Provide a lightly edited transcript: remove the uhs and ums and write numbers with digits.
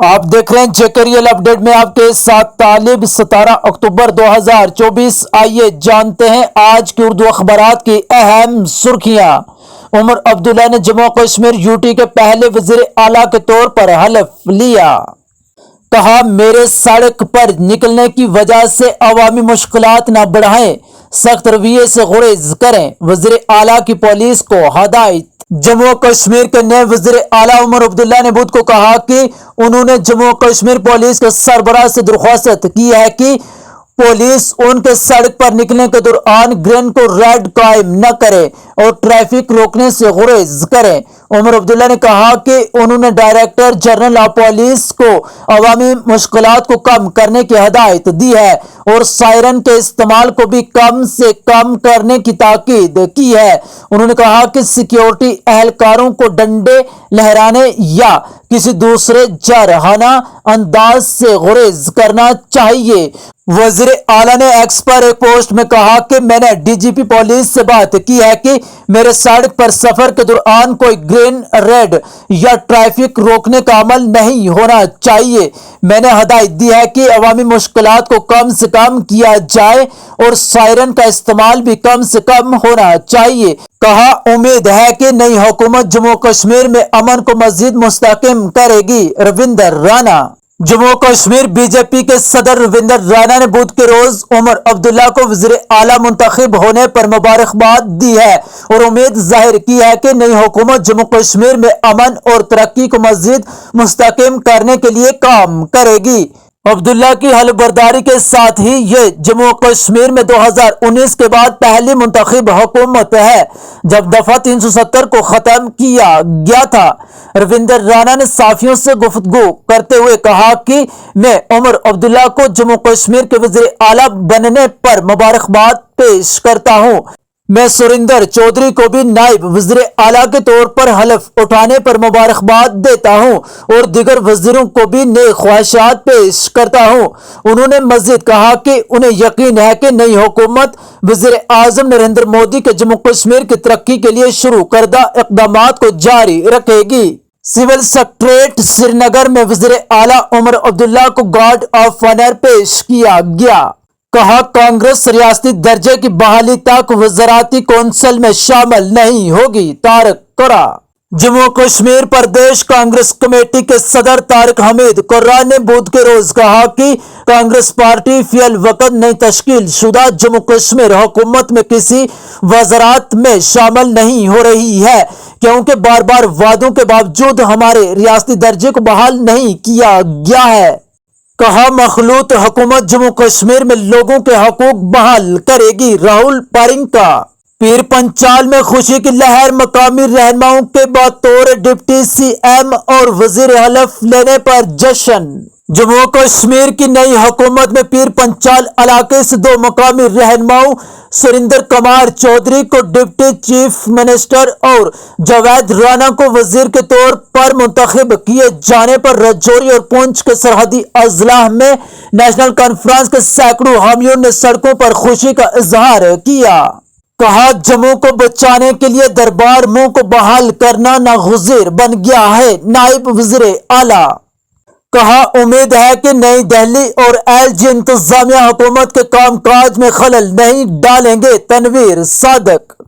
آپ دیکھ رہے ہیں جیکریل اپڈیٹ میں آپ کے ساتھ طالب 17 اکتوبر 2024۔ آئیے جانتے ہیں آج کی اردو اخبارات کی اہم سرخیاں۔ عمر عبداللہ نے جموں کشمیر یوٹی کے پہلے وزیر اعلیٰ کے طور پر حلف لیا۔ کہا میرے سڑک پر نکلنے کی وجہ سے عوامی مشکلات نہ بڑھائیں، سخت رویے سے گریز کریں، وزیر اعلیٰ کی پولیس کو ہدایت۔ جموں کشمیر کے نئے وزیر اعلیٰ عمر عبداللہ نے بدھ کو کہا کہ انہوں نے جموں کشمیر پولیس کے سربراہ سے درخواست کی ہے کہ پولیس ان کے سڑک پر نکلنے کے دوران گرین کو ریڈ قائم نہ کرے اور ٹریفک روکنے سے گریز کرے۔ عمر عبداللہ نے کہا کہ انہوں نے ڈائریکٹر جنرل آف پولیس کو عوامی مشکلات کو کم کرنے کی ہدایت دی ہے اور سائرن کے استعمال کو بھی کم سے کم کرنے کی تاکید کی ہے۔ انہوں نے کہا کہ سیکیورٹی اہلکاروں کو ڈنڈے لہرانے یا کسی دوسرے جارحانہ انداز سے گریز کرنا چاہیے۔ وزیر اعلیٰ نے ایکس پر ایک پوسٹ میں کہا کہ میں نے ڈی جی پی پولیس سے بات کی ہے کہ میرے سڑک پر سفر کے دوران کوئی گرین ریڈ یا ٹریفک روکنے کا عمل نہیں ہونا چاہیے۔ میں نے ہدایت دی ہے کہ عوامی مشکلات کو کم سے کم کیا جائے اور سائرن کا استعمال بھی کم سے کم ہونا چاہیے۔ کہا امید ہے کہ نئی حکومت جموں کشمیر میں امن کو مزید مستحکم کرے گی۔ رویندر رانا۔ جموں کشمیر بی جے پی کے صدر رویندر رانا نے بدھ کے روز عمر عبداللہ کو وزیر اعلیٰ منتخب ہونے پر مبارکباد دی ہے اور امید ظاہر کی ہے کہ نئی حکومت جموں کشمیر میں امن اور ترقی کو مزید مستحکم کرنے کے لیے کام کرے گی۔ عبداللہ کی حلف برداری کے ساتھ ہی یہ جموں کشمیر میں 2019 کے بعد پہلی منتخب حکومت ہے جب دفعہ 370 کو ختم کیا گیا تھا۔ رویندر رانا نے صحافیوں سے گفتگو کرتے ہوئے کہا کہ میں عمر عبداللہ کو جموں کشمیر کے وزیر اعلیٰ بننے پر مبارکباد پیش کرتا ہوں۔ میں سریندر چودھری کو بھی نائب وزیر اعلیٰ کے طور پر حلف اٹھانے پر مبارکباد دیتا ہوں اور دیگر وزیروں کو بھی نیک خواہشات پیش کرتا ہوں۔ انہوں نے مزید کہا کہ انہیں یقین ہے کہ نئی حکومت وزیر اعظم نریندر مودی کے جموں کشمیر کی ترقی کے لیے شروع کردہ اقدامات کو جاری رکھے گی۔ سول سکریٹریٹ سری نگر میں وزیر اعلیٰ عمر عبداللہ کو گارڈ آف آنر پیش کیا گیا۔ کہا کانگریس ریاستی درجے کی بحالی تک وزاراتی کونسل میں شامل نہیں ہوگی۔ طارق قرہ۔ جموں کشمیر پردیش کانگریس کمیٹی کے صدر طارق حمید قرہ نے بدھ کے روز کہا کہ کانگریس پارٹی فی الوقت نئی تشکیل شدہ جموں کشمیر حکومت میں کسی وزارت میں شامل نہیں ہو رہی ہے کیونکہ بار بار وعدوں کے باوجود ہمارے ریاستی درجے کو بحال نہیں کیا گیا ہے۔ کہا مخلوط حکومت جموں کشمیر میں لوگوں کے حقوق بحال کرے گی۔ راہل پرینکا۔ پیر پنچال میں خوشی کی لہر، مقامی رہنماؤں کے بطور ڈپٹی سی ایم اور وزیر حلف لینے پر جشن۔ جموں کشمیر کی نئی حکومت میں پیر پنچال علاقے سے دو مقامی رہنماؤں سریندر کمار چودھری کو ڈپٹی چیف منسٹر اور جاوید رانا کو وزیر کے طور پر منتخب کیے جانے پر راجوری اور پونچھ کے سرحدی اضلاع میں نیشنل کانفرنس کے سینکڑوں حامیوں نے سڑکوں پر خوشی کا اظہار کیا۔ کہا جموں کو بچانے کے لیے دربار منہ کو بحال کرنا ناگزیر بن گیا ہے۔ نائب وزیر اعلیٰ۔ کہا امید ہے کہ نئی دہلی اور ایل جی انتظامیہ حکومت کے کام کاج میں خلل نہیں ڈالیں گے۔ تنویر صادق۔